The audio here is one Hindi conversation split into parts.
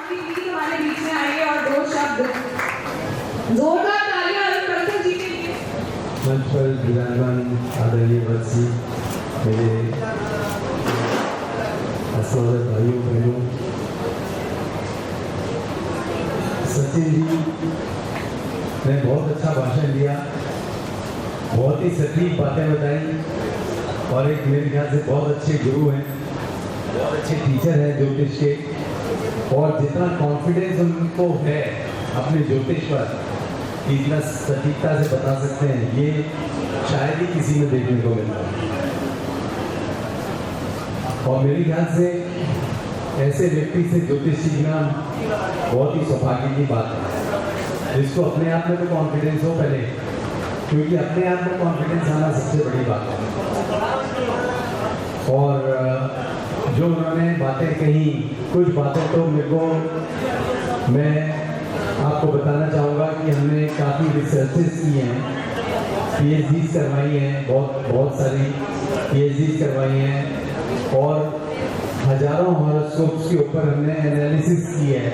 की टीम हमारे बीच में आई है और 2 शब्द जोरदार तालियां अरुण बंसल जी के लिए। मंच पर विराजमान आदरणीय वत्सी, मेरे सहोदर भाइयों बहनों, सचिन जी ने बहुत अच्छा भाषण दिया, बहुत ही सटीक बातें बताई और एक मेरे ख्याल से बहुत अच्छे गुरु हैं, बहुत अच्छे टीचर हैं ज्योतिष के, और जितना कॉन्फिडेंस उनको है अपने ज्योतिष पर कि इतना सटीकता से बता सकते हैं, ये शायद ही किसी में देखने को मिलता है। और मेरे ख्याल से ऐसे व्यक्ति से ज्योतिष सीखना बहुत ही सौभाग्य की बात है, जिसको अपने आप में तो कॉन्फिडेंस हो पहले, क्योंकि अपने आप में कॉन्फिडेंस आना सबसे बड़ी बात है। और जो उन्होंने बातें कही, कुछ बातें तो मेरे को, मैं आपको बताना चाहूँगा कि हमने काफ़ी रिसर्चेस की हैं, PhDs करवाई हैं, बहुत सारी PhDs करवाई हैं और हजारों हॉरोस्कोप्स के ऊपर हमने एनालिसिस की है।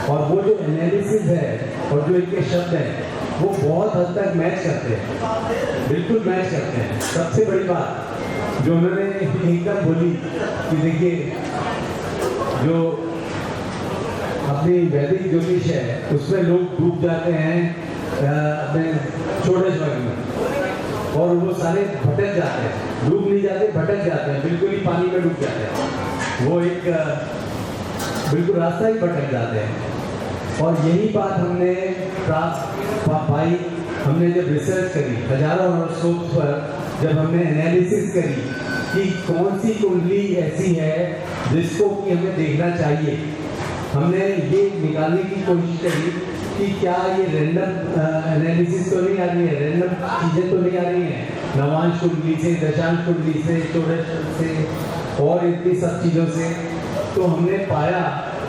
और वो जो एनालिसिस है और जो इनके शब्द हैं वो बहुत हद तक मैच करते हैं, बिल्कुल मैच करते हैं। सबसे बड़ी बात जो उन्होंने एकदम बोली कि देखिए, जो अपनी वैदिक ज्योतिष है उसमें लोग डूब जाते हैं अपने छोटे स्वर्ग में, और वो सारे भटक जाते हैं, डूब नहीं जाते, भटक जाते हैं, बिल्कुल ही पानी में डूब जाते हैं, वो एक बिल्कुल रास्ता ही भटक जाते हैं। और यही बात हमने पाई, हमने जब रिसर्च करी हजारों हॉरोस्कोप्स पर, जब हमने एनालिसिस करी कि कौन सी कुंडली ऐसी है जिसको कि हमें देखना चाहिए, हमने ये निकालने की कोशिश करी कि क्या ये रैंडम एनालिसिस तो नहीं आ रही है, रैंडम चीज़ें तो नहीं आ रही हैं, नवांश कुंडली से, दशांश कुंडली से, चौरस से और इतनी सब चीज़ों से। तो हमने पाया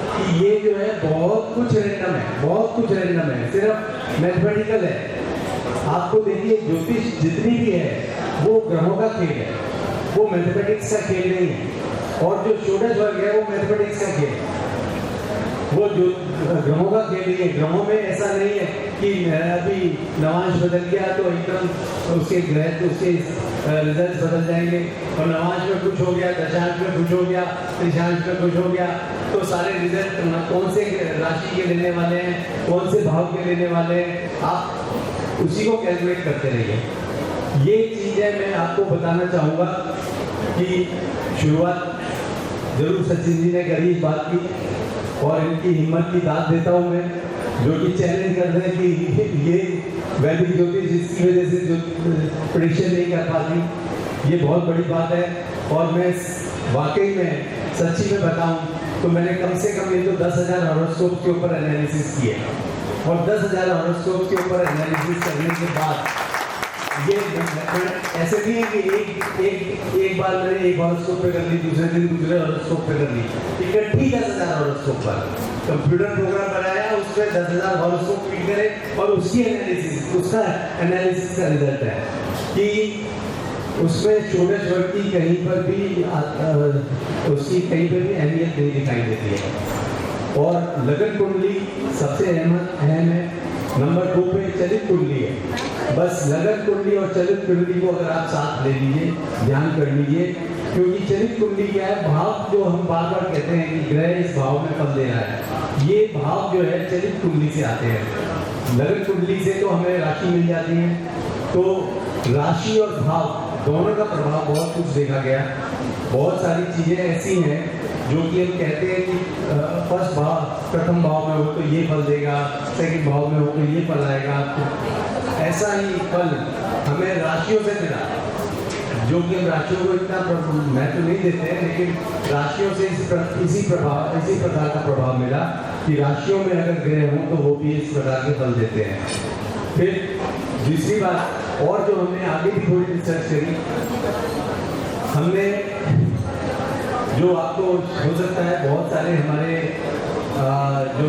कि ये जो है बहुत कुछ रैंडम है, बहुत कुछ रैंडम है, सिर्फ मैथमेटिकल है। आपको देखिए, ज्योतिष जितनी भी है वो ग्रहों का खेल है, वो मैथमेटिक्स का खेल नहीं है। और जो षोडश वर्ग है वो मैथमेटिक्स का खेल है, वो जो ग्रहों का खेल नहीं है। ग्रहों में ऐसा नहीं है कि अभी नवांश बदल गया तो एकदम उसके ग्रह, उसके रिजल्ट बदल जाएंगे, और नवांश में कुछ हो गया, दशांश में कुछ हो गया, त्रिशांश में कुछ हो गया, तो सारे रिजल्ट कौन से राशि के लेने वाले हैं, कौन से भाव के लेने वाले हैं, आप उसी को कैलकुलेट करते रहिए। ये चीज़ें मैं आपको बताना चाहूँगा कि शुरुआत जरूर सचिन जी ने करी इस बात की, और इनकी हिम्मत की दाद देता हूँ मैं, जो कि चैलेंज करते हैं कि ये वैदिक ज्योतिष इसकी वजह से जो प्रेडिक्शन नहीं कर पाती, ये बहुत बड़ी बात है। और मैं वाकई में सच्ची में बताऊं तो मैंने कम से कम ये तो 10,000 हॉरोस्कोप के ऊपर एनालिसिस किए, और 10,000 हॉरोस्कोप के ऊपर एनालिसिस करने के बाद ये ऐसे नहीं है कि एक बार मैंने एक हॉरोस्कोप पे कर ली, दूसरे दिन दूसरे हॉरोस्कोप पे कर ली, इकट्ठी 10,000 हॉरोस्कोप पर कंप्यूटर प्रोग्राम बनाया, उसमें 10,000 हॉरोस्कोप फिट करे और उसकी एनालिसिस, उसका एनालिसिस का रिजल्ट है कि उसमें षोडश वर्ग की कहीं पर भी उसकी कहीं पर भी अहमियत नहीं दिखाई देती है। और लगन कुंडली सबसे अहम है। नंबर 2 पे चलित कुंडली है। बस लगन कुंडली और चलित कुंडली को अगर आप साथ ले लीजिए, ध्यान कर लीजिए, क्योंकि चलित कुंडली क्या है, भाव जो हम बार बार कहते हैं कि ग्रह इस भाव में फल दे रहा है, ये भाव जो है चलित कुंडली से आते हैं। लगन कुंडली से तो हमें राशि मिल जाती है, तो राशि और भाव दोनों का प्रभाव बहुत कुछ देखा गया। बहुत सारी चीज़ें ऐसी हैं जो कि हम कहते हैं कि फर्स्ट भाव, प्रथम भाव में हो तो ये फल देगा, सेकंड भाव में हो तो ये फल आएगा। ऐसा ही फल हमें राशियों से मिला, जो कि हम राशियों को इतना महत्व नहीं देते हैं, लेकिन राशियों से इसी प्रकार का प्रभाव मिला कि राशियों में अगर ग्रह हों तो वो भी इस प्रकार के फल देते हैं। फिर दूसरी बात, और जो हमने आगे भी थोड़ी रिसर्च करी, हमने जो आपको हो सकता है बहुत सारे हमारे जो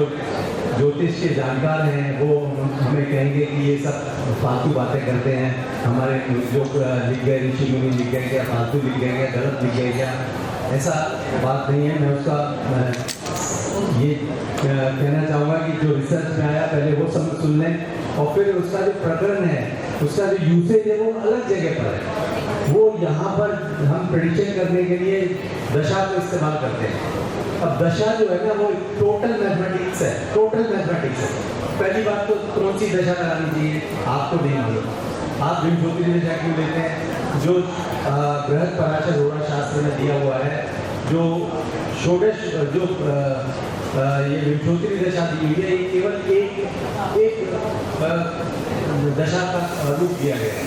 ज्योतिष के जानकार हैं वो हमें कहेंगे कि ये सब फालतू बातें करते हैं, हमारे जो लिख गए, ऋषि मुनि लिख गए क्या, फालतू लिख गए क्या, गलत लिख गए क्या, ऐसा बात नहीं है। मैं उसका ये कहना चाहूँगा कि जो रिसर्च में आया पहले वो सुन लें और फिर उसका जो प्रकरण है, उसका जो यूसेज है वो अलग जगह पर है। वो यहाँ पर हम प्रेडिक्शन करने के लिए दशा को इस्तेमाल करते हैं। अब दशा जो है ना वो टोटल मैथमेटिक्स है, टोटल मैथमेटिक्स है। पहली बात तो कौन सी दशा लगानी चाहिए आपको नहीं मालूम। आप विंशोत्तरी दशा क्यों लेते हैं? जो बृहद पराशर होरा शास्त्र में दिया हुआ है, जो षोडश जो ये विंशोत्तरी दशा दी हुई है, ये केवल एक दशा का रूप दिया गया है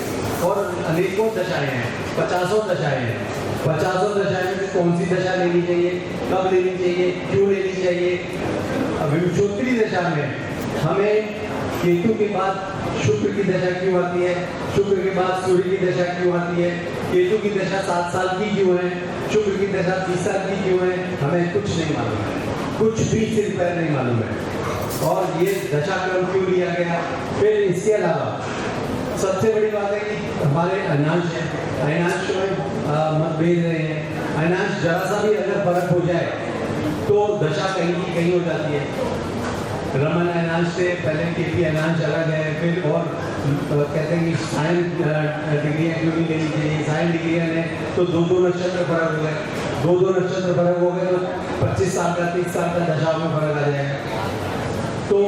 और अनेकों दशाएं हैं, 50 दशाएं हैं। 50 दशाएं में कौन सी दशा लेनी चाहिए, कब लेनी चाहिए, क्यों लेनी चाहिए? विंशोत्तरी दशा में हमें केतु के बाद शुक्र की दशा क्यों आती है, शुक्र के बाद सूर्य की दशा क्यों आती है, केतु की दशा 7 साल की क्यों है, शुक्र की दशा 30 साल की क्यों है, हमें कुछ नहीं मालूम है, कुछ भी सिर पैर नहीं मालूम है। और ये दशा क्रम क्यों लिया गया? फिर इसके अलावा सबसे बड़ी बात है कि हमारे अनांश है, अनांश में मतभेद रहे हैं। अनांश जरा सा भी अगर फर्क हो जाए तो दशा कहीं की कहीं हो जाती है। रमन अनांश से पहले केपी अनांश अलग है। फिर और कहते हैं कि साइन डिग्रियाँ क्यों नहीं लेनी चाहिए, साइन डिग्रियाँ लें तो दो नक्षत्र फर्क हो गए, दो नक्षत्र फर्क हो गए तो 25 साल का 30 साल का दशा में फर्क आ जाएगा। तो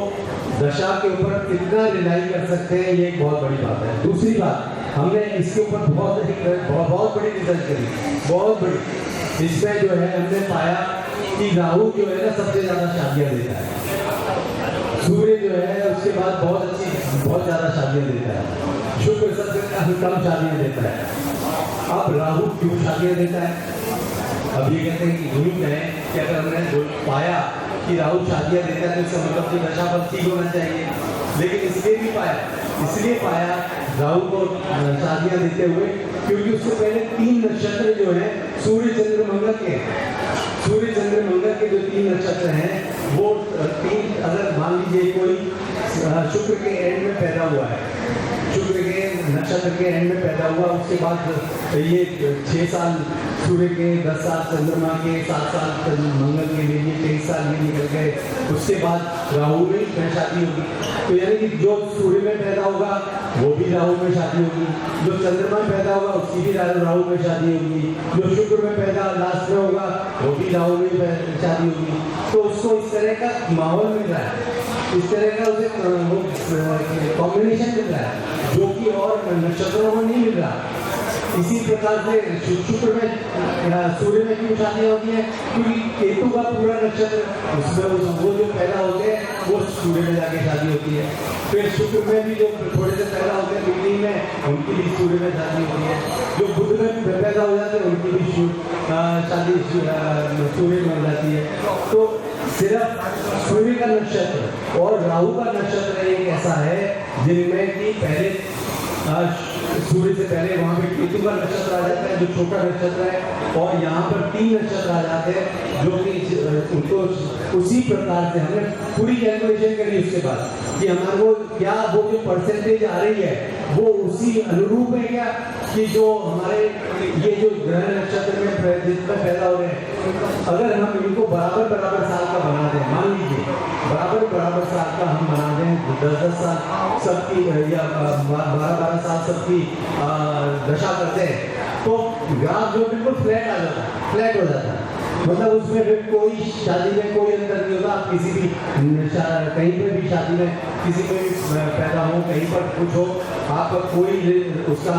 दशा के ऊपर कितना रिलाई कर सकते हैं ये एक बहुत बड़ी बात है। दूसरी बात, हमने इसके ऊपर बहुत बड़ी रिसर्च करी, बहुत बड़ी। इसमें जो है हमने पाया कि राहु जो है ना सबसे ज़्यादा शादियाँ देता है, सूर्य जो है उसके बाद बहुत ज़्यादा शादियाँ देता है, शुक्र सबसे कम शादियाँ देता है। अब राहु क्यों शादियाँ देता है? अब ये कहते हैं कि यूँ कहें कि अगर हमने पाया कि राहु शादियाँ देता है तो इसका मतलब कि दशा पर ठीक होना चाहिए, लेकिन इसलिए पाया राहु को शादियाँ देते हुए क्योंकि उससे पहले 3 नक्षत्र जो हैं सूर्य चंद्र मंगल के, सूर्य चंद्र मंगल के जो 3 नक्षत्र हैं वो 3, अगर मान लीजिए कोई शुक्र के एंड में पैदा हुआ है, शुक्र के नक्षत्र के एंड में पैदा हुआ, उसके बाद ये 6 साल सूर्य के, 10 साल चंद्रमा के, 7 साल मंगल के लिए, 23 साल ये निकल गए, उसके बाद राहु में शादी होगी। तो यानी कि जो सूर्य में पैदा होगा वो भी राहु में शादी होगी, जो चंद्रमा में पैदा होगा उसकी भी राहु में शादी होगी, जो शुक्र में पैदा लास्ट में होगा वो भी राहु में शादी होगी। तो उसको इस तरह का माहौल मिल रहा है, इस तरह का उसे कॉम्बिनेशन मिल रहा है जो कि और नक्षत्रों में नहीं मिल रहा। इसी प्रकार से शुक्र में सूर्य में क्यों शादियाँ होती है? क्योंकि केतु का पूरा नक्षत्र उसमें वो जो पैदा होते हैं वो सूर्य में जाके शादी होती है। फिर शुक्र में भी जो थोड़े से पैदा होते हैं बिगनिंग में, उनकी भी सूर्य में शादी होती है। जो बुध में पैदा हो जाते हैं उनकी भी शादी सूर्य में हो जाती है। तो सिर्फ सूर्य का नक्षत्र और राहु का नक्षत्र एक ऐसा है जिनमें कि पहले सूर्य से पहले वहाँ पे केतु का नक्षत्र आ जाता है जो छोटा नक्षत्र है, और यहाँ पर 3 नक्षत्र आ जाते हैं जो कि उनको उसी प्रकार से हमने पूरी कैलकुलेशन करी उसके बाद कि हमारे को क्या वो जो परसेंटेज आ रही है वो उसी अनुरूप है क्या कि जो हमारे ये जो ग्रह नक्षत्र में जिसमें पैदा हो रहे हैं, अगर हम इनको बराबर साल का बना दें, मान लीजिए बराबर साल का हम बना दें, 10 साल सबकी या 12 साल सबकी दशा करते हैं, तो ग्राफ जो बिल्कुल फ्लैट हो जाता है। मतलब उसमें फिर कोई शादी में कोई अंतर नहीं होता। आप किसी भी कहीं पर भी शादी में किसी में भी पैदा हो, कहीं पर कुछ हो, आपका कोई उसका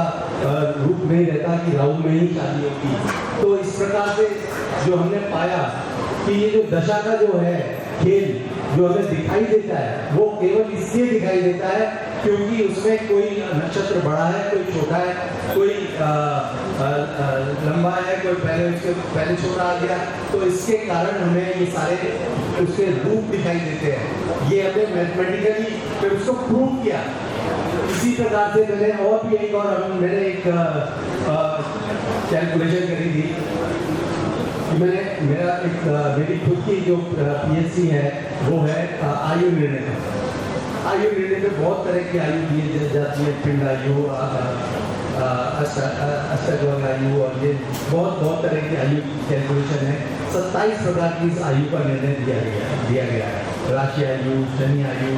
रूप नहीं रहता कि राहु में ही शादी होती। तो इस प्रकार से जो हमने पाया कि ये जो दशा का जो है खेल जो हमें दिखाई देता है वो केवल इसलिए दिखाई देता है क्योंकि उसमें कोई नक्षत्र बड़ा है, कोई छोटा है, कोई लंबा है, कोई पहले छोटा आ गया। तो इसके कारण हमें ये सारे उसके रूप दिखाई देते हैं। ये हमने मैथमेटिकली फिर उसको प्रूव किया। इसी प्रकार से मैंने और भी मैंने एक कैलकुलेशन करी थी कि मेरी खुद की जो PhD है वो है आयु निर्णय। आयु निर्णय में बहुत तरह की आयु दी जाती है, पिंड आयु, अष्टगोल आयु, और ये बहुत तरह की आयु कैलकुलेशन है। 27 प्रकार की इस आयु का निर्णय दिया गया है। राशि आयु, शनि आयु,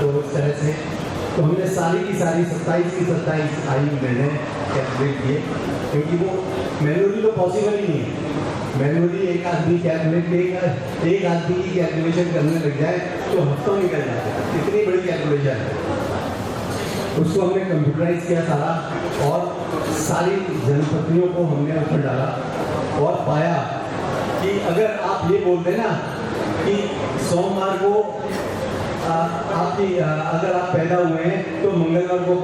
तो उस तरह से तो हमने सारी की सारी 27 की 27 आयु निर्णय कैलकुलेट किए, क्योंकि वो मैनुअली तो पॉसिबल ही नहीं है। मैनुअली एक आदमी कैलकुलेट एक आदमी की कैलकुलेशन करने लग जाए तो हफ्तों निकल जाता है, इतनी बड़ी कैलकुलेशन है। उसको हमने कंप्यूटराइज किया सारा, और सारी जनप्रतिनिधियों को हमने उसमें डाला और पाया कि अगर आप ये बोलते ना कि सोमवार को आपकी अगर आप पैदा हुए हैं तो मंगलवार को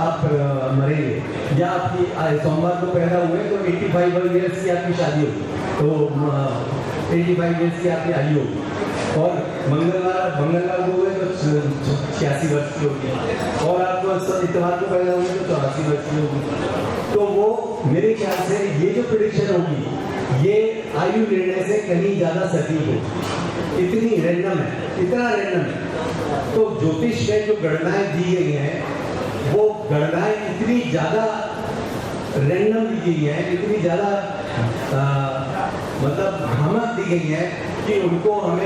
आप मरेंगे, या आपकी सोमवार को पैदा हुए हैं तो 85 ईयर्स की आपकी शादी होगी, तो 85 ईयर्स की आपकी आयु होगी, और मंगलवार को हुए तो 86 वर्ष की होगी, और आपको इतवार को पैदा हुए तो 84 वर्ष की होगी। तो वो मेरे ख्याल से ये जो प्रेडिक्शन होगी ये आयु निर्णय से कहीं ज़्यादा सटीक होगी। इतनी रैंडम है, इतना रैंडम है। तो ज्योतिष में जो गणनाएं दी गई हैं वो गणनाएं इतनी ज़्यादा रैंडम दी गई हैं, इतनी ज़्यादा मतलब भ्रामक दी गई हैं कि उनको हम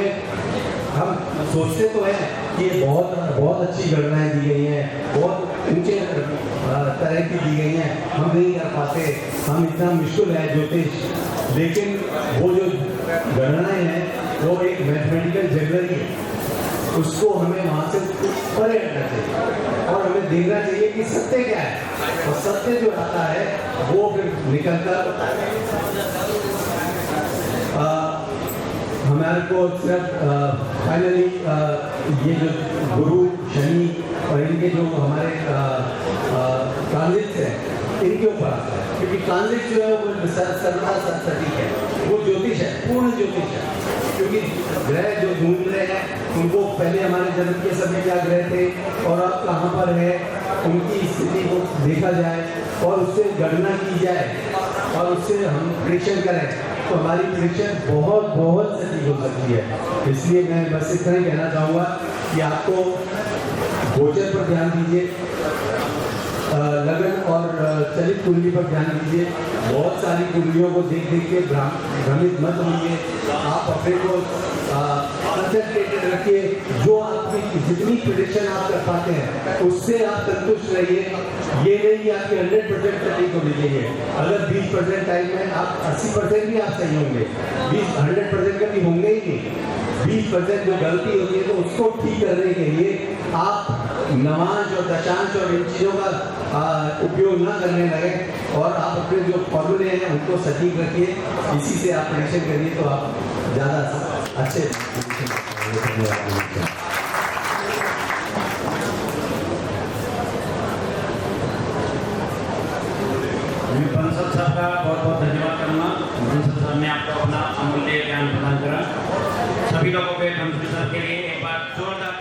सोचते तो हैं कि ये बहुत अच्छी गणनाएं दी गई हैं, बहुत ऊंचे तरह की दी गई हैं, हम नहीं कर पाते, हम इतना मुश्किल है ज्योतिष। लेकिन वो जो गणनाएं हैं वो एक मैथमेटिकल जनरली है, उसको हमें वहाँ से परे हटना चाहिए और हमें देखना चाहिए कि सत्य क्या है, और सत्य जो आता है वो फिर निकलकर हमारे को सिर्फ फाइनली ये जो गुरु शनि और इनके जो हमारे ट्रांजिट्स हैं इनके ऊपर आता है, क्योंकि ट्रांजिट जो है वो सर्वदा सटीक है, वो ज्योतिष है, पूर्ण ज्योतिष है। क्योंकि ग्रह जो घूम रहे हैं उनको पहले हमारे जन्म के समय क्या ग्रह थे और अब कहाँ पर है, उनकी स्थिति को देखा जाए और उससे गणना की जाए और उससे हम प्रेडिक्शन करें तो हमारी प्रेडिक्शन बहुत बहुत सटीक हो सकती है। इसलिए मैं बस इतना ही कहना चाहूँगा कि आपको गोचर पर ध्यान दीजिए, लगन और चलित कुंडली पर ध्यान दीजिए। बहुत सारी कुंडलियों को देख के भ्रमित मत होइए, आप अपने को कंसंट्रेटेड रखिए, जो आपकी जितनी प्रेडिक्शन आप कर पाते हैं उससे आप संतुष्ट रहिए। ये नहीं कि आपकी 100% सटीक होनी चाहिए, अगर 20% टाइम में आप 80% भी आप सही होंगे, 100% का भी होंगे ही नहीं। 20% जो गलती होती है तो उसको ठीक करने के लिए आप नवांश और दशांश और इन चीज़ों का उपयोग ना करने लगे और आप अपने जो फॉर्मूले हैं उनको सटीक रखिए, इसी से आप प्रेडिक्शन करिए तो आप ज़्यादा अच्छे। मैं बंसल साहब का बहुत बहुत धन्यवाद करूँगा। बंसल साहब ने आपको अपना अमूल्य ज्ञान प्रदान करा। सभी लोगों के बंसल साहब के लिए एक बार जोरदार